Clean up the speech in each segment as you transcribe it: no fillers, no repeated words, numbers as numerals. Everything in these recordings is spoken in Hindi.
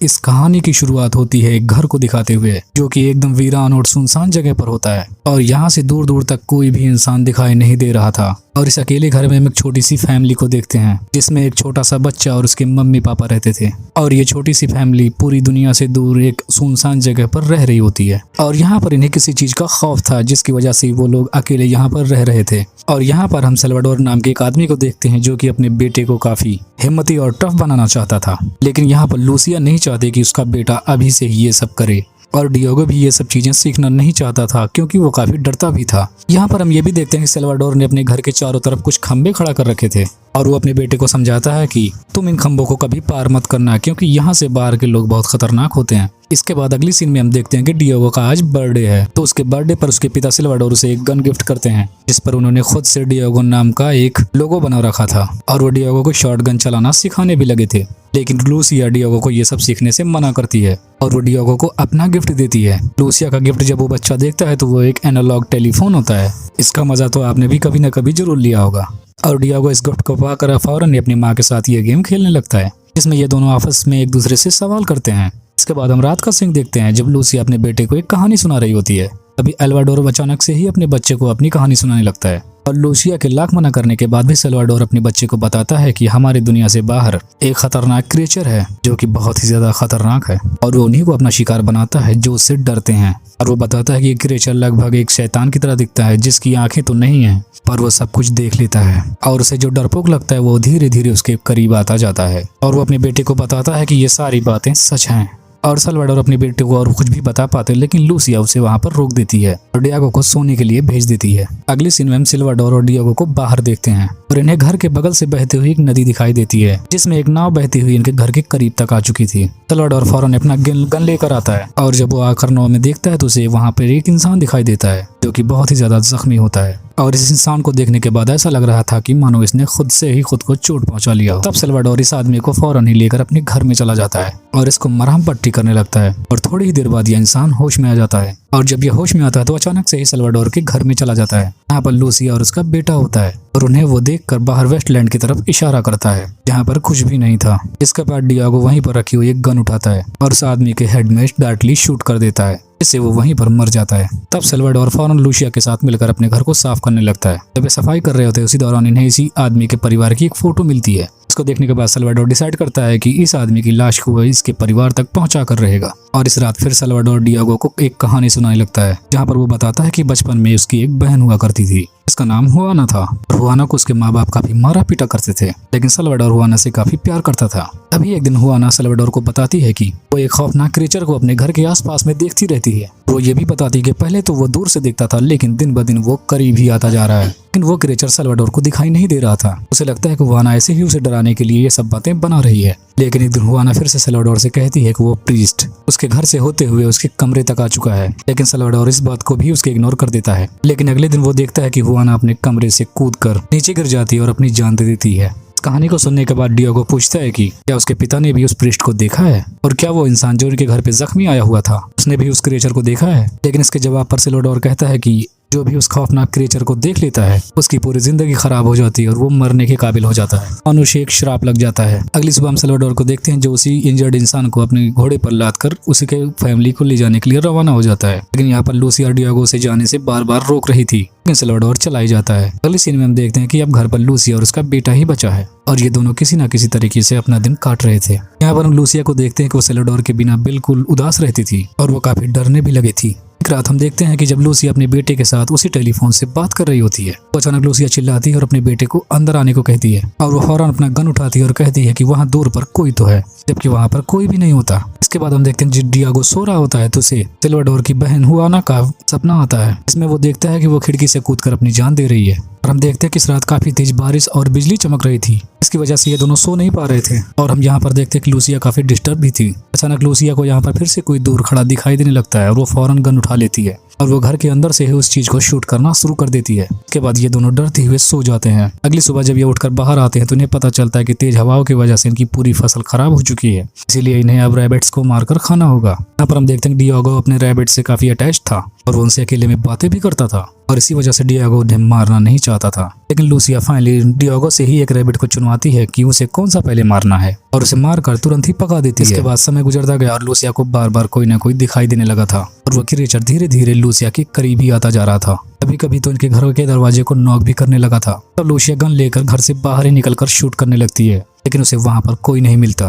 इस कहानी की शुरुआत होती है एक घर को दिखाते हुए, जो कि एकदम वीरान और सुनसान जगह पर होता है और यहाँ से दूर दूर तक कोई भी इंसान दिखाई नहीं दे रहा था। और इस अकेले घर में हम एक छोटी सी फैमिली को देखते हैं, जिसमें एक छोटा सा बच्चा और उसके मम्मी पापा रहते थे। और ये छोटी सी फैमिली पूरी दुनिया से दूर एक सुनसान जगह पर रह रही होती है और यहाँ पर इन्हें किसी चीज का खौफ था, जिसकी वजह से वो लोग अकेले यहाँ पर रह रहे थे। और यहाँ पर हम सल्वाडोर नाम के एक आदमी को देखते हैं, जो कि अपने बेटे को काफी हिम्मती और टफ बनाना चाहता था। लेकिन यहाँ पर लूसिया नहीं चाहती कि उसका बेटा अभी से ही ये सब करे, और डियोगो भी ये सब चीजें सीखना नहीं चाहता था, क्योंकि वो काफी डरता भी था। यहाँ पर हम ये भी देखते हैं कि सल्वाडोर ने अपने घर के चारों तरफ कुछ खंबे खड़ा कर रखे थे और वो अपने बेटे को समझाता है कि तुम इन खंबों को कभी पार मत करना, क्योंकि यहाँ से बाहर के लोग बहुत खतरनाक होते हैं। इसके बाद अगली सीन में हम देखते हैं कि डियोगो का आज बर्थडे है, तो उसके बर्थडे पर उसके पिता सल्वाडोर उसे एक गन गिफ्ट करते हैं, जिस पर उन्होंने खुद से डियोगो नाम का एक लोगो बना रखा था और वो डियोगो को शॉटगन चलाना सिखाने भी लगे थे। लेकिन लूसिया डियोगो को ये सब सीखने से मना करती है और वो डियोगो को अपना गिफ्ट देती है। लूसिया का गिफ्ट जब वो बच्चा देखता है तो वो एक एनालॉग टेलीफोन होता है। इसका मजा तो आपने भी कभी न कभी जरूर लिया होगा। और डियोगो इस गिफ्ट को पाकर फौरन अपनी माँ के साथ ये गेम खेलने लगता है, जिसमें ये दोनों आपस में एक दूसरे से सवाल करते हैं। इसके बाद हम रात का सीन देखते हैं, जब लूसिया अपने बेटे को एक कहानी सुना रही होती है। तभी एल्वाडोर अचानक से ही अपने बच्चे को अपनी कहानी सुनाने लगता है और लूसिया के लाख मना करने के बाद भी सल्वाडोर अपने बच्चे को बताता है कि हमारी दुनिया से बाहर एक खतरनाक क्रिएचर है, जो कि बहुत ही ज्यादा खतरनाक है और वो उन्हीं को अपना शिकार बनाता है जो उससे डरते हैं। और वो बताता है कि ये क्रिएचर लगभग एक शैतान की तरह दिखता है, जिसकी आंखें तो नहीं है पर वो सब कुछ देख लेता है और उसे जो डरपोक लगता है वो धीरे धीरे उसके करीब आता जाता है। और वो अपने बेटे को बताता है कि ये सारी बातें सच हैं। और सल्वाडोर अपने बेटे को और कुछ भी बता पाते, लेकिन लूसिया उसे वहां पर रोक देती है और डियोगो को सोने के लिए भेज देती है। अगले सीन में हम सल्वाडोर और डियोगो को बाहर देखते हैं और इन्हें घर के बगल से बहती हुई एक नदी दिखाई देती है, जिसमें एक नाव बहती हुई इनके घर के करीब तक आ चुकी थी। सल्वाडोर फौरन अपना गन लेकर आता है और जब वो आकर नाव में देखता है तो उसे वहाँ पर एक इंसान दिखाई देता है, जो कि बहुत ही ज्यादा जख्मी होता है। और इस इंसान को देखने के बाद ऐसा लग रहा था कि मानो इसने खुद से ही खुद को चोट पहुंचा लिया हो। तब सल्वाडोर इस आदमी को फौरन ही लेकर अपने घर में चला जाता है और इसको मरहम पट्टी करने लगता है और थोड़ी ही देर बाद यह इंसान होश में आ जाता है। और जब ये होश में आता है तो अचानक से ही सल्वाडोर के घर में चला जाता है, यहाँ पर लूसिया और उसका बेटा होता है और उन्हें वो देखकर बाहर वेस्टलैंड की तरफ इशारा करता है, जहाँ पर कुछ भी नहीं था। इसके बाद डियोगो वहीं पर रखी हुई एक गन उठाता है और उस आदमी के हेड में डायरेक्टली शूट कर देता है, जिससे वो वहीं पर मर जाता है। तब सल्वाडोर फौरन लूसिया के साथ मिलकर अपने घर को साफ करने लगता है। जब वे सफाई कर रहे होते हैं उसी दौरान इन्हें इसी आदमी के परिवार की एक फोटो मिलती है। इसको देखने के बाद सल्वाडोर डिसाइड करता है कि इस आदमी की लाश को वह इसके परिवार तक पहुंचा कर रहेगा। और इस रात फिर सल्वाडोर डियोगो को एक कहानी सुनाने लगता है, जहाँ पर वो बताता है कि बचपन में उसकी एक बहन हुआ करती थी, इसका नाम हुआना था और हुआना को उसके माँ बाप काफी मारा पीटा करते थे, लेकिन सल्वाडोर हुआना से काफी प्यार करता था। तभी एक दिन हुआना सल्वाडोर को बताती है कि वो एक खौफनाक क्रीचर को अपने घर के आसपास में देखती रहती है। वो ये भी बताती है कि पहले तो वो दूर से दिखता था, लेकिन दिन ब दिन वो करीब ही आता जा रहा है। लेकिन वो क्रीचर सल्वाडोर को दिखाई नहीं दे रहा था। उसे लगता है कि हुआना ऐसे ही उसे डराने के लिए ये सब बातें बना रही है। लेकिन एक दिन हुआना फिर से सल्वाडोर से कहती है कि वो प्रीस्ट उसके घर से होते हुए उसके कमरे तक आ चुका है, लेकिन सल्वाडोर इस बात को भी उसके इग्नोर कर देता है। लेकिन अगले दिन वो देखता है कि हुआना अपने कमरे से कूदकर नीचे गिर जाती है और अपनी जान दे देती है। कहानी को सुनने के बाद डियोगो पूछता है कि क्या उसके पिता ने भी उस प्रीस्ट को देखा है और क्या वो इंसान जो उनके घर पे जख्मी आया हुआ था उसने भी उस क्रिएचर को देखा है। लेकिन इसके जवाब पर सल्वाडोर कहता है कि जो भी उस खौफनाक क्रिएचर को देख लेता है उसकी पूरी जिंदगी खराब हो जाती है और वो मरने के काबिल हो जाता है और उसे एक श्राप लग जाता है। अगली सुबह हम सल्वाडोर को देखते हैं, जो उसी इंजर्ड इंसान को अपने घोड़े पर लाद कर उसी के फैमिली को ले जाने के लिए रवाना हो जाता है। लेकिन यहाँ पर लूसिया डियोगो से जाने से बार बार रोक रही थी, लेकिन सल्वाडोर चला ही जाता है। अगले सीन में हम देखते हैं कि अब घर पर लूसिया और उसका बेटा ही बचा है और ये दोनों किसी न किसी तरीके से अपना दिन काट रहे थे। यहाँ पर हम लूसिया को देखते हैं कि वो सल्वाडोर के बिना बिल्कुल उदास रहती थी और वो काफी डरने भी लगी थी। एक रात हम देखते हैं कि जब लूसिया अपने बेटे के साथ उसी टेलीफोन से बात कर रही होती है तो अचानक लूसिया चिल्लाती है और अपने बेटे को अंदर आने को कहती है और वो फौरन अपना गन उठाती है और कहती है कि वहाँ दूर पर कोई तो है, जबकि वहाँ पर कोई भी नहीं होता। इसके बाद हम देखते हैं जब डियोगो सो रहा होता है तो उसे सल्वाडोर की बहन हुआना का सपना आता है, इसमें वो देखता है कि वो खिड़की से कूदकर अपनी जान दे रही है। और हम देखते हैं कि इस रात काफी तेज बारिश और बिजली चमक रही थी, इसकी वजह से ये दोनों सो नहीं पा रहे थे। और हम यहाँ पर देखते हैं कि लूसिया काफी डिस्टर्ब भी थी। अचानक लूसिया को यहाँ पर फिर से कोई दूर खड़ा दिखाई देने लगता है और वो फौरन गन उठा लेती है और वो घर के अंदर से ही उस चीज को शूट करना शुरू कर देती है। इसके बाद ये दोनों डरते हुए सो जाते हैं। अगली सुबह जब ये उठकर बाहर आते हैं तो इन्हें पता चलता है कि तेज हवाओं की वजह से इनकी पूरी फसल खराब हो चुकी है, इसीलिए इन्हें अब रैबिट्स को मारकर खाना होगा। यहाँ पर हम देखते हैं कि डियोगो अपने रैबिट से काफी अटैच था और वो उनसे अकेले में बातें भी करता था। और इसी वजह से डिएगो उन्हें मारना नहीं चाहता था। लेकिन लूसिया फाइनली डिएगो से ही एक रैबिट को चुनवाती है कि उसे कौन सा पहले मारना है और उसे मारकर तुरंत ही पका देती है। इसके बाद समय गुजरता गया और लूसिया को बार बार कोई न कोई दिखाई देने लगा था और वो क्रिएचर धीरे धीरे लूसिया के करीब ही आता जा रहा था। कभी कभी तो इनके घर के दरवाजे को नॉक भी करने लगा था। तब लूसिया गन लेकर घर से बाहर ही निकलकर शूट करने लगती है, लेकिन उसे वहां पर कोई नहीं मिलता।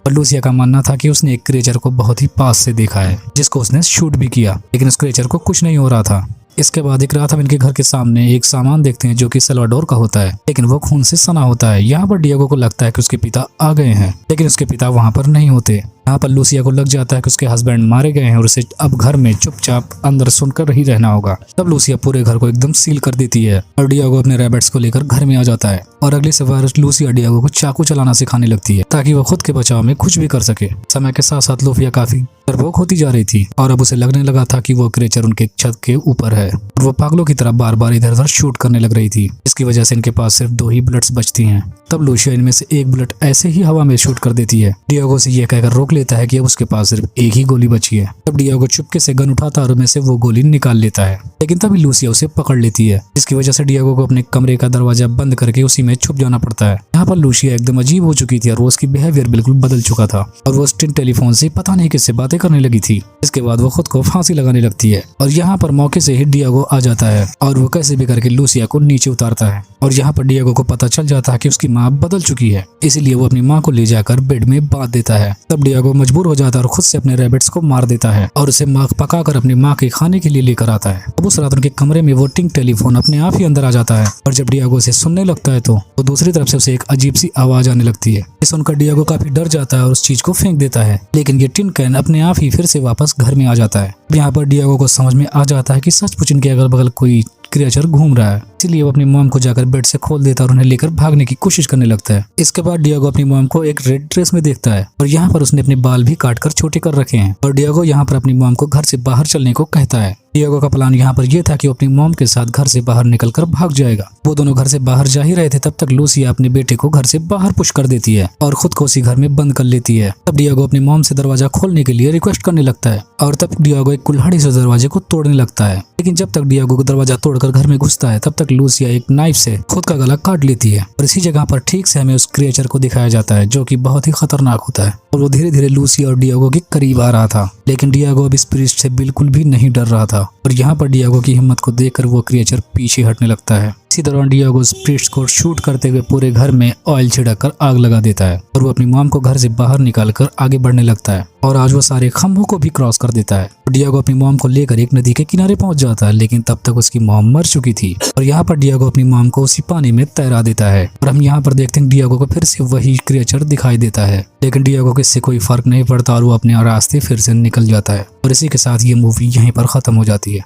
और लूसिया का मानना था कि उसने एक क्रिएचर को बहुत ही पास से देखा है जिसको उसने शूट भी किया, लेकिन उस क्रिएचर को कुछ नहीं हो रहा था। इसके बाद एक रात हम इनके घर के सामने एक सामान देखते हैं जो कि सल्वाडोर का होता है, लेकिन वो खून से सना होता है। यहाँ पर डिएगो को लगता है कि उसके पिता आ गए हैं, लेकिन उसके पिता वहाँ पर नहीं होते। यहाँ पर लूसिया को लग जाता है कि उसके हस्बैंड मारे गए हैं और उसे अब घर में चुपचाप अंदर सुनकर ही रहना होगा। तब लूसिया पूरे घर को एकदम सील कर देती है और डिएगो अपने रैबिट्स को लेकर घर में आ जाता है और अगली सवार लूसिया डिएगो को चाकू चलाना सिखाने लगती है ताकि वो खुद के बचाव में कुछ भी कर सके। समय के साथ साथ लूसिया काफी डरपोक होती जा रही थी और अब उसे लगने लगा था कि वो क्रिएचर उनके छत के ऊपर है और वो पागलों की तरह बार बार इधर उधर शूट करने लग रही थी। इसकी वजह से इनके पास सिर्फ 2 ही बुलेट्स बचती हैं। तब लूसिया इनमें से एक बुलेट ऐसे ही हवा में शूट कर देती है। डिएगो से ये कहकर रोक लेता है कि अब उसके पास सिर्फ एक ही गोली बची है। तब डिएगो चुपके से गन उठाता और उनमें से वो गोली निकाल लेता है, लेकिन तभी लूसिया उसे पकड़ लेती है, जिसकी वजह से डिएगो को अपने कमरे का दरवाजा बंद करके उसी में छुप जाना पड़ता है। यहाँ पर लूसिया एकदम अजीब हो चुकी थी और वो उसकी बिहेवियर बिल्कुल बदल चुका था और वो स्टिन टेलीफोन से पता नहीं किससे बातें करने लगी थी। इसके बाद वो खुद को फांसी लगाने लगती है और यहाँ पर मौके से ही डिएगो आ जाता है और वो कैसे भी करके लूसिया को नीचे उतारता है। और यहाँ पर डिएगो को पता चल जाता है कि उसकी माँ बदल चुकी है, इसीलिए वो अपनी माँ को ले जाकर बेड में बांध देता है। तब डिएगो मजबूर हो जाता है और खुद से अपने रैबिट्स को मार देता है और उसे पकाकर अपनी माँ के खाने के लिए लेकर आता है। अब उस रात उनके कमरे में वो टिंग टेलीफोन अपने आप ही अंदर आ जाता है और जब डिएगो उसे सुनने लगता है तो दूसरी तरफ से उसे एक अजीब सी आवाज आने लगती है। इसे सुनकर डिएगो काफी डर जाता है और उस चीज को फेंक देता है, लेकिन ये टिन कैन अपने आप ही फिर से वापस घर में आ जाता है। यहाँ पर डिएगो को समझ में आ जाता है कि सचमुच इनके अगल बगल कोई क्रिएचर घूम रहा है, इसलिए वो अपनी मॉम को जाकर बेड से खोल देता है और उन्हें लेकर भागने की कोशिश करने लगता है। इसके बाद डिएगो अपनी मॉम को एक रेड ड्रेस में देखता है और यहाँ पर उसने अपने बाल भी काटकर छोटे कर रखे हैं और डिएगो यहाँ पर अपनी मॉम को घर से बाहर चलने को कहता है। डिएगो का प्लान यहाँ पर यह था कि वो अपनी मॉम के साथ घर से बाहर निकलकर भाग जाएगा। वो दोनों घर से बाहर जा ही रहे थे, तब तक लूसिया अपने बेटे को घर से बाहर पुश कर देती है और खुद को उसी घर में बंद कर लेती है। तब डिएगो अपनी मॉम से दरवाजा खोलने के लिए रिक्वेस्ट करने लगता है और तब डिएगो एक कुल्हाड़ी से दरवाजे को तोड़ने लगता है, लेकिन जब तक डिएगो को दरवाजा तोड़कर घर में घुसता है तब तक लूसिया एक नाइफ से खुद का गला काट लेती है और इसी जगह पर ठीक से हमें उस क्रिएचर को दिखाया जाता है जो कि बहुत ही खतरनाक होता है और वो धीरे धीरे लूसिया और डिएगो के करीब आ रहा था, लेकिन डिएगो अब इस प्रीस्ट से बिल्कुल भी नहीं डर रहा था और यहाँ पर डिएगो की हिम्मत को देखकर वो क्रिएचर पीछे हटने लगता है। इसी दौरान डिएगो प्रीस्ट को शूट करते हुए पूरे घर में ऑयल छिड़ककर आग लगा देता है और वो अपनी मॉम को घर से बाहर निकालकर आगे बढ़ने लगता है और आज वो सारे खंभों को भी क्रॉस कर देता है। डिएगो अपनी मॉम को लेकर एक नदी के किनारे पहुंच जाता है, लेकिन तब तक उसकी मॉम मर चुकी थी और यहाँ पर डिएगो अपनी मॉम को उसी पानी में तैरा देता है और हम यहाँ पर देखते हैं डिएगो को फिर से वही क्रिएचर दिखाई देता है, लेकिन डिएगो को इससे कोई फर्क नहीं पड़ता और वो अपने रास्ते फिर से निकल जाता है। और इसी के साथ ये मूवी यहीं पर खत्म हो जाती है।